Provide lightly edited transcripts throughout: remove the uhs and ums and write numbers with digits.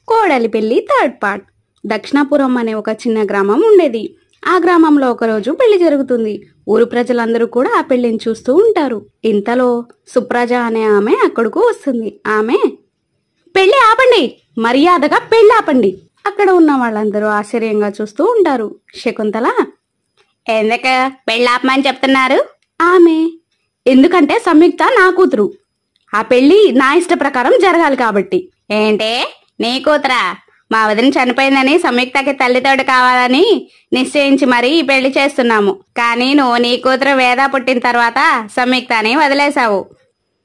కోడలి పెళ్లి third part. దక్షిణాపురం అనే ఒక చిన్న గ్రామం ఉండేది. ఆ గ్రామంలో ఒకరోజు పెళ్లి జరుగుతుంది. ఊరు ప్రజలందరూ కూడా ఆ పెళ్లిని చూస్తూ ఉంటారు. ఇంతలో సుప్రజ అనే ఆమె అక్కడకు వస్తుంది. ఆమె, పెళ్లి ఆపండి, మర్యాదగా పెళ్లి ఆపండి. అక్కడ ఉన్న వాళ్ళందరూ ఆశ్చర్యంగా చూస్తూ ఉంటారు. శకుంతల, ఎందుకు పెళ్లి ఆపమని చెప్తున్నారు? ఆమె, ఎందుకంటే సంయుక్త నా కూతురు, ఆ పెళ్లి నా ఇష్ట ప్రకారం జరగాలి కాబట్టి. ఏంటే, నీ కూతురా? మా వదిన చనిపోయిందని సంయుక్తకి తల్లితోడు కావాలని నిశ్చయించి మరీ ఈ పెళ్లి చేస్తున్నాము. కానీ నువ్వు నీ కూతురు వేద పుట్టిన తర్వాత సంయుక్తని వదిలేశావు.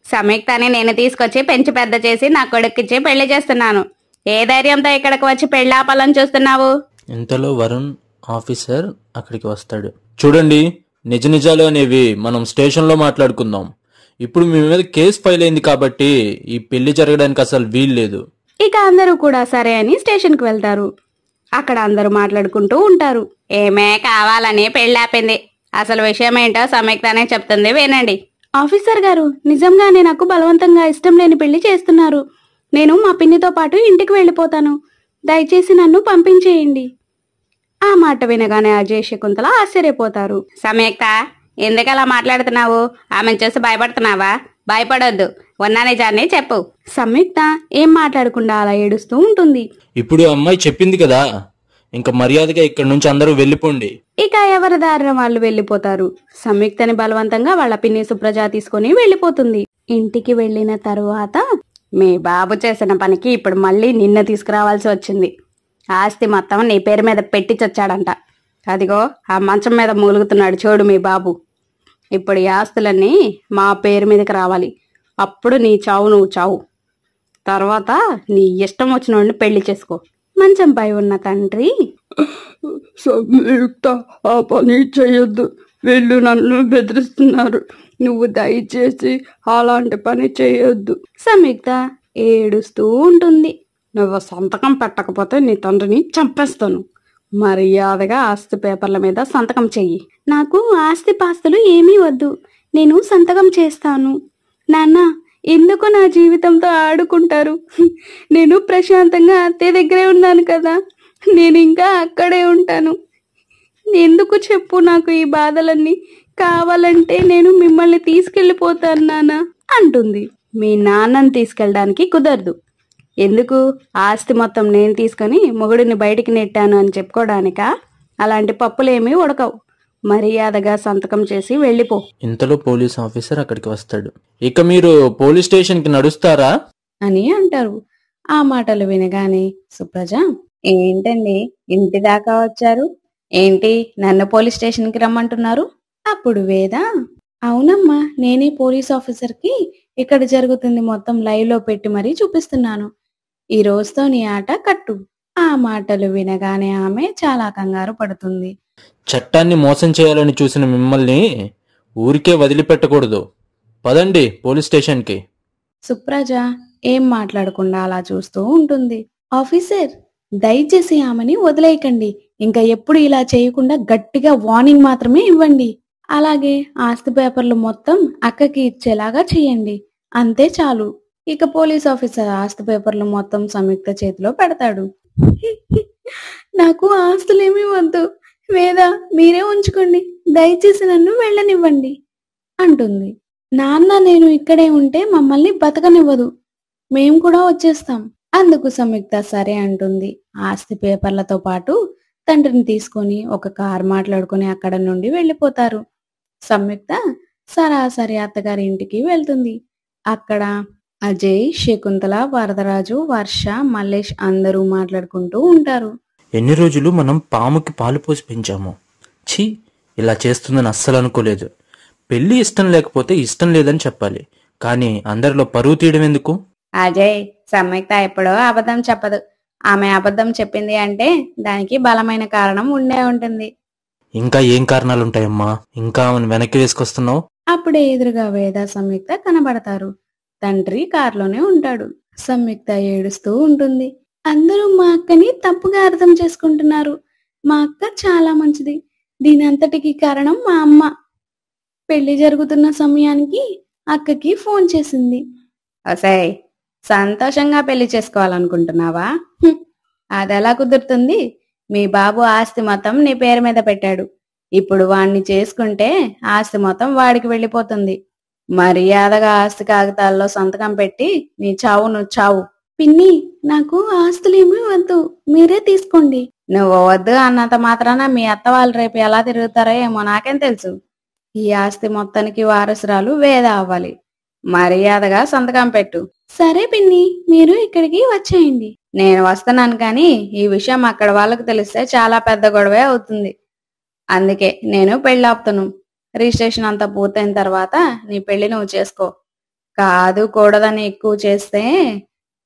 సంయుక్తని నేను తీసుకొచ్చి పెంచి పెద్ద చేసి నా కొడుక్కిచ్చి పెళ్లి చేస్తున్నాను. ఏ ధైర్యంతో ఇక్కడికి వచ్చి పెళ్లి ఆపాలని చూస్తున్నావు? ఇంతలో వరుణ్ ఆఫీసర్ అక్కడికి వస్తాడు. చూడండి, నిజ నిజాలు అనేవి మనం స్టేషన్లో మాట్లాడుకుందాం. ఇప్పుడు మీ మీద కేసు ఫైల్ అయింది కాబట్టి ఈ పెళ్లి జరగడానికి అసలు వీలు లేదు. ఇక అందరూ కూడా సరే అని స్టేషన్కి వెళ్తారు. అక్కడ అందరూ మాట్లాడుకుంటూ ఉంటారు. ఏమే కావాలని పెళ్లి ఆపింది, అసలు విషయం ఏంటో సంయుక్తనే చెప్తుంది, వినండి. ఆఫీసర్ గారు, నిజంగానే నాకు బలవంతంగా ఇష్టం లేని పెళ్లి చేస్తున్నారు. నేను మా పిన్నితో పాటు ఇంటికి వెళ్ళిపోతాను. దయచేసి నన్ను పంపించేయండి. ఆ మాట వినగానే అజయ్, శకుంతల ఆశ్చర్యపోతారు. సంయుక్త, ఎందుకలా మాట్లాడుతున్నావు? ఆమెను చూసి భయపడుతున్నావా? భయపడొద్దు, ఉన్న నిజాన్ని చెప్పు. సంయుక్త ఏం మాట్లాడకుండా అలా ఏడుస్తూ ఉంటుంది. ఇప్పుడు అమ్మాయి చెప్పింది కదా, ఇంకా మర్యాదగా ఇక్కడ నుంచి అందరూ వెళ్ళిపోండి. ఇక ఎవరి దారిన వాళ్ళు వెళ్ళిపోతారు. సంయుక్తని బలవంతంగా వాళ్ళ పిన్ని సుప్రజ తీసుకుని వెళ్ళిపోతుంది. ఇంటికి వెళ్ళిన తరువాత, మీ బాబు చేసిన పనికి ఇప్పుడు మళ్ళీ నిన్న తీసుకురావాల్సి వచ్చింది. ఆస్తి మొత్తం నీ పేరు మీద పెట్టించొచ్చాడంట. అదిగో ఆ మంచం మీద మూలుగుతున్నాడు చూడు మీ బాబు. ఇప్పుడు ఈ ఆస్తులన్నీ మా పేరు మీదకి రావాలి. అప్పుడు నీ చావు నువ్వు చావు. తర్వాత నీ ఇష్టం వచ్చిన వాడిని పెళ్లి చేసుకో. మంచంపై ఉన్న తండ్రి, సంయుక్త, ఆ పని చేయొద్దు, వీళ్ళు నన్ను బెదిరిస్తున్నారు, నువ్వు దయచేసి అలాంటి పని చేయొద్దు. సంయుక్త ఏడుస్తూ ఉంటుంది. నువ్వు సంతకం పెట్టకపోతే నీ తండ్రిని చంపేస్తాను. మర్యాదగా ఆస్తి పేపర్ల మీద సంతకం చెయ్యి. నాకు ఆస్తి పాస్తులు ఏమీ వద్దు, నేను సంతకం చేస్తాను. నాన్న, ఎందుకు నా జీవితంతో ఆడుకుంటారు? నేను ప్రశాంతంగా అత్తయ్య దగ్గరే ఉన్నాను కదా, నేను ఇంకా అక్కడే ఉంటాను. ఎందుకు చెప్పు నాకు ఈ బాధలన్నీ? కావాలంటే నేను మిమ్మల్ని తీసుకెళ్ళిపోతాను నాన్న అంటుంది. మీ నాన్నని తీసుకెళ్ళడానికి కుదరదు. ఎందుకు? ఆస్తి మొత్తం నేను తీసుకొని మొగుడిని బయటికి నెట్టాను అని చెప్పుకోవడానికా? అలాంటి పప్పులేమీ ఉడకవు. మర్యాదగా సంతకం చేసి వెళ్ళిపో. ఇంతలో పోలీస్ ఆఫీసర్ అక్కడికి వస్తాడు. ఇక మీరు పోలీస్ స్టేషన్ కి నడుస్తారా అని అంటారు. ఆ మాటలు వినగానే సుప్రజ, ఏంటండి ఇంటి దాకా వచ్చారు? ఏంటి నన్ను పోలీస్ స్టేషన్ కి రమ్మంటున్నారు? అప్పుడు వేద, అవునమ్మా, నేనే పోలీస్ ఆఫీసర్ కి ఇక్కడ జరుగుతుంది మొత్తం లైవ్ లో పెట్టి మరీ చూపిస్తున్నాను. ఈ రోజుతో నీ ఆట కట్టు. ఆ మాటలు వినగానే ఆమె చాలా కంగారు పడుతుంది. చట్టాన్ని మోసం చేయాలని చూసిన మిమ్మల్ని ఊరికే వదిలిపెట్టకూడదు. పదండి పోలీస్ స్టేషన్ కి. సుప్రజ ఏం మాట్లాడకుండా అలా చూస్తూ ఉంటుంది. ఆఫీసర్, దయచేసి ఆమెని వదిలేయకండి. ఇంకా ఎప్పుడు ఇలా చేయకుండా గట్టిగా వార్నింగ్ మాత్రమే ఇవ్వండి. అలాగే ఆస్తి పేపర్లు మొత్తం అక్కకి ఇచ్చేలాగా చేయండి. అంతే చాలు. ఇక పోలీస్ ఆఫీసర్ ఆస్తి పేపర్లు మొత్తం సంయుక్త చేతిలో పెడతాడు. నాకు ఆస్తులేమీ వద్దు, వేద మీరే ఉంచుకోండి, దయచేసి నన్ను వెళ్ళనివ్వండి అంటుంది. నాన్న నేను ఇక్కడే ఉంటే మమ్మల్ని బతకనివ్వదు, మేం కూడా వచ్చేస్తాం. అందుకు సంయుక్త సరే అంటుంది. ఆస్తి పేపర్లతో పాటు తండ్రిని తీసుకొని ఒక కార్ మాట్లాడుకుని అక్కడ నుండి వెళ్ళిపోతారు. సంయుక్త సరాసరి అత్తగారి ఇంటికి వెళ్తుంది. అక్కడ అజయ్, శకుంతల, వరదరాజు, వర్ష, మల్లేష్ అందరూ మాట్లాడుకుంటూ ఉంటారు. ఎన్ని రోజులు మనం పాముకి పాలు పోసి పెంచాము. ఛీ, ఇలా చేస్తుందని అస్సలు అనుకోలేదు. పెళ్లి ఇష్టం లేకపోతే ఇష్టం లేదని చెప్పాలి, కానీ అందరిలో పరువు తీయడం ఎందుకు? అజయ్, సంయుక్త ఎప్పుడో అబద్ధం చెప్పదు. ఆమె అబద్ధం చెప్పింది అంటే దానికి బలమైన కారణం ఉండే ఉంటుంది. ఇంకా ఏం కారణాలుంటాయమ్మా? ఇంకా ఆమెను వెనక్కి వేసుకొస్తున్నావు? అప్పుడే ఎదురుగా వేద, సంయుక్త కనబడతారు. తండ్రి కారులోనే ఉంటాడు. సంయుక్త ఏడుస్తూ ఉంటుంది. అందరూ మా అక్కని తప్పుగా అర్థం చేసుకుంటున్నారు. మా అక్క చాలా మంచిది. దీని అంతటికి కారణం మా అమ్మ. పెళ్లి జరుగుతున్న సమయానికి అక్కకి ఫోన్ చేసింది. అసయ్, సంతోషంగా పెళ్లి చేసుకోవాలనుకుంటున్నావా? అదెలా కుదురుతుంది? మీ బాబు ఆస్తి మొత్తం నీ పేరు మీద పెట్టాడు. ఇప్పుడు వాణ్ణి చేసుకుంటే ఆస్తి మొత్తం వాడికి వెళ్ళిపోతుంది. మర్యాదగా ఆస్తి కాగితాల్లో సంతకం పెట్టి నీ చావు నువ్వు చావు. పిన్ని, నాకు ఆస్తులేమీ వద్దు, మీరే తీసుకోండి. నువ్వు వద్దు అన్నంత మాత్రాన మీ అత్త వాళ్ళు రేపు ఎలా తిరుగుతారో ఏమో నాకేం తెలుసు. ఈ ఆస్తి మొత్తానికి వారసురాలు వేద అవ్వాలి. మర్యాదగా సంతకం పెట్టు. సరే పిన్ని, మీరు ఇక్కడికి వచ్చేయండి. నేను వస్తున్నాను కానీ ఈ విషయం అక్కడ వాళ్ళకు తెలిస్తే చాలా పెద్ద గొడవే అవుతుంది. అందుకే నేను పెళ్లి ఆపుతాను. రిజిస్ట్రేషన్ అంతా పూర్తయిన తర్వాత నీ పెళ్లి నువ్వు చేసుకో. కాదు కూడదని ఎక్కువ చేస్తే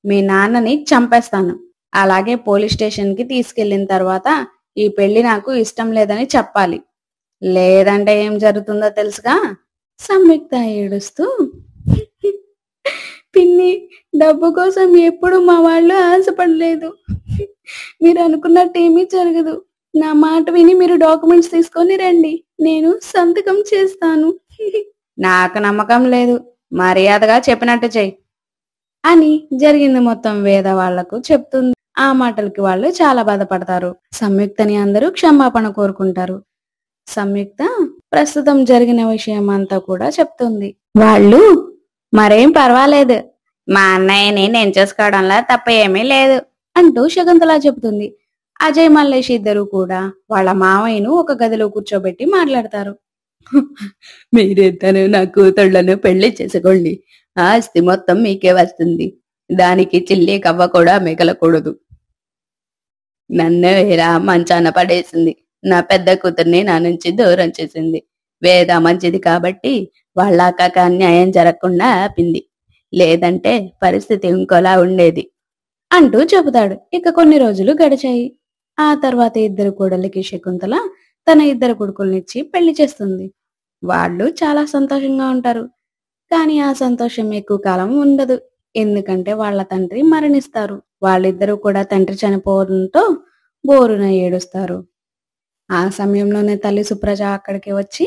మీ నాన్నని చంపేస్తాను. అలాగే పోలీస్ స్టేషన్ కి తీసుకెళ్లిన తర్వాత ఈ పెళ్లి నాకు ఇష్టం లేదని చెప్పాలి. లేదంటే ఏం జరుగుతుందో తెలుసుగా. సంయుక్త ఏడుస్తూ, పిన్ని, డబ్బు కోసం ఎప్పుడు మా వాళ్ళు ఆశపడలేదు. మీరు అనుకున్నట్టు ఏమీ జరగదు. నా మాట విని మీరు డాక్యుమెంట్స్ తీసుకొని రండి, నేను సంతకం చేస్తాను. నాకు నమ్మకం లేదు. మర్యాదగా చెప్పినట్టు చెయ్యి అని జరిగింది మొత్తం వేద వాళ్లకు చెప్తుంది. ఆ మాటలకి వాళ్ళు చాలా బాధపడతారు. సంయుక్తని అందరూ క్షమాపణ కోరుకుంటారు. సంయుక్త ప్రస్తుతం జరిగిన విషయం అంతా కూడా చెప్తుంది. వాళ్ళు, మరేం పర్వాలేదు, మా అన్నయ్యని నేను చేసుకోవడంలో తప్ప ఏమీ లేదు అంటూ శకుంతల చెబుతుంది. అజయ్ మల్లేష్ ఇద్దరు కూడా వాళ్ళ మావయ్యను ఒక గదిలో కూర్చోబెట్టి మాట్లాడతారు. మీరిద్దరు నా కూతుళ్లను పెళ్లి చేసుకోండి. ఆస్తి మొత్తం మీకే వస్తుంది. దానికి చిల్లి కవ్వ కూడా మిగలకూడదు. నన్ను ఇలా మంచాన పడేసింది. నా పెద్ద కూతుర్ని నా నుంచి దూరం చేసింది. వేద మంచిది కాబట్టి వాళ్ళ అక్కకి అన్యాయం జరగకుండా ఆపింది. లేదంటే పరిస్థితి ఇంకోలా ఉండేది అంటూ చెబుతాడు. ఇక కొన్ని రోజులు గడిచాయి. ఆ తర్వాత ఇద్దరు కోడలికి శకుంతల తన ఇద్దరు కొడుకుల్నిచ్చి పెళ్లి చేస్తుంది. వాళ్ళు చాలా సంతోషంగా ఉంటారు. కానీ ఆ సంతోషం ఎక్కువ కాలం ఉండదు. ఎందుకంటే వాళ్ళ తండ్రి మరణిస్తారు. వాళ్ళిద్దరూ కూడా తండ్రి చనిపోవడంతో బోరున ఏడుస్తారు. ఆ సమయంలోనే తల్లి సుప్రజ అక్కడికి వచ్చి,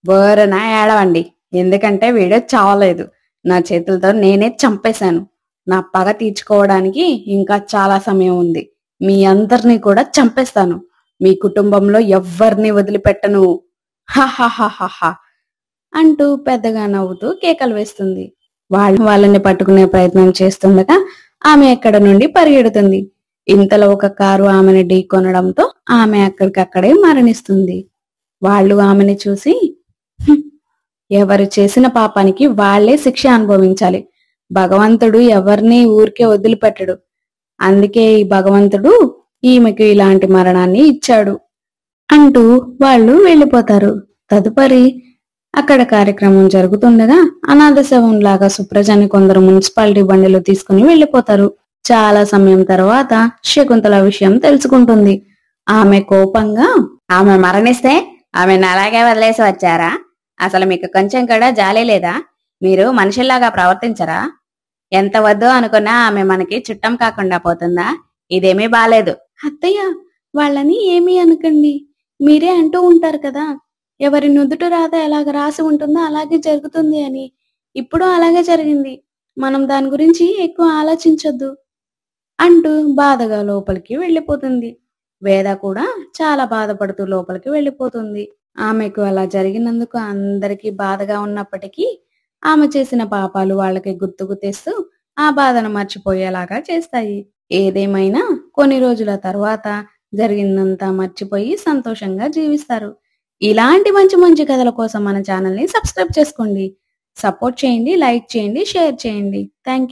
బోరున ఏడవండి, ఎందుకంటే వీడు చావలేదు. నా చేతులతో నేనే చంపేశాను. నా పగ తీర్చుకోవడానికి ఇంకా చాలా సమయం ఉంది. మీ అందరినీ కూడా చంపేస్తాను. మీ కుటుంబంలో ఎవ్వరిని వదిలిపెట్టను. హహహహహ అంటూ పెద్దగా నవ్వుతూ కేకలు వేస్తుంది. వాళ్ళని పట్టుకునే ప్రయత్నం చేస్తుండగా ఆమె ఎక్కడ నుండి పరిగెడుతుంది. ఇంతలో ఒక కారు ఆమెను ఢీకొనడంతో ఆమె అక్కడికక్కడే మరణిస్తుంది. వాళ్ళు ఆమెని చూసి, ఎవరు చేసిన పాపానికి వాళ్లే శిక్ష అనుభవించాలి. భగవంతుడు ఎవరిని ఊరికే వదిలిపెట్టడు. అందుకే ఈ భగవంతుడు ఈమెకు ఇలాంటి మరణాన్ని ఇచ్చాడు అంటూ వాళ్ళు వెళ్ళిపోతారు. తదుపరి అక్కడ కార్యక్రమం జరుగుతుండగా అనాథ శవం లాగా సుప్రజని కొందరు మున్సిపాలిటీ బండిలో తీసుకుని వెళ్ళిపోతారు. చాలా సమయం తర్వాత శకుంతల విషయం తెలుసుకుంటుంది. ఆమె కోపంగా, ఆమె మరణిస్తే ఆమెను అలాగే వదిలేసి వచ్చారా? అసలు మీకు కొంచెం కూడా జాలి లేదా? మీరు మనుషుల్లాగా ప్రవర్తించరా? ఎంత వద్దు అనుకున్నా ఆమె మనకి చుట్టం కాకుండా పోతుందా? ఇదేమీ బాలేదు. అత్తయ్య, వాళ్ళని ఏమీ అనకండి. మీరే అంటూ ఉంటారు కదా, ఎవరి నుదుట రాత ఎలాగ రాసి ఉంటుందో అలాగే జరుగుతుంది అని. ఇప్పుడు అలాగే జరిగింది. మనం దాని గురించి ఎక్కువ ఆలోచించొద్దు అంటూ బాధగా లోపలికి వెళ్ళిపోతుంది. వేద కూడా చాలా బాధపడుతూ లోపలికి వెళ్ళిపోతుంది. ఆమెకు అలా జరిగినందుకు అందరికీ బాధగా ఉన్నప్పటికీ ఆమె చేసిన పాపాలు వాళ్ళకి గుర్తుకు తెస్తూ ఆ బాధను మర్చిపోయేలాగా చేస్తాయి. ఏదేమైనా కొన్ని రోజుల తర్వాత జరిగిందంతా మర్చిపోయి సంతోషంగా జీవిస్తారు. ఇలాంటి మంచి మంచి కథల కోసం మన ఛానల్ ని సబ్స్క్రైబ్ చేసుకోండి. సపోర్ట్ చేయండి, లైక్ చేయండి, షేర్ చేయండి. Thank you.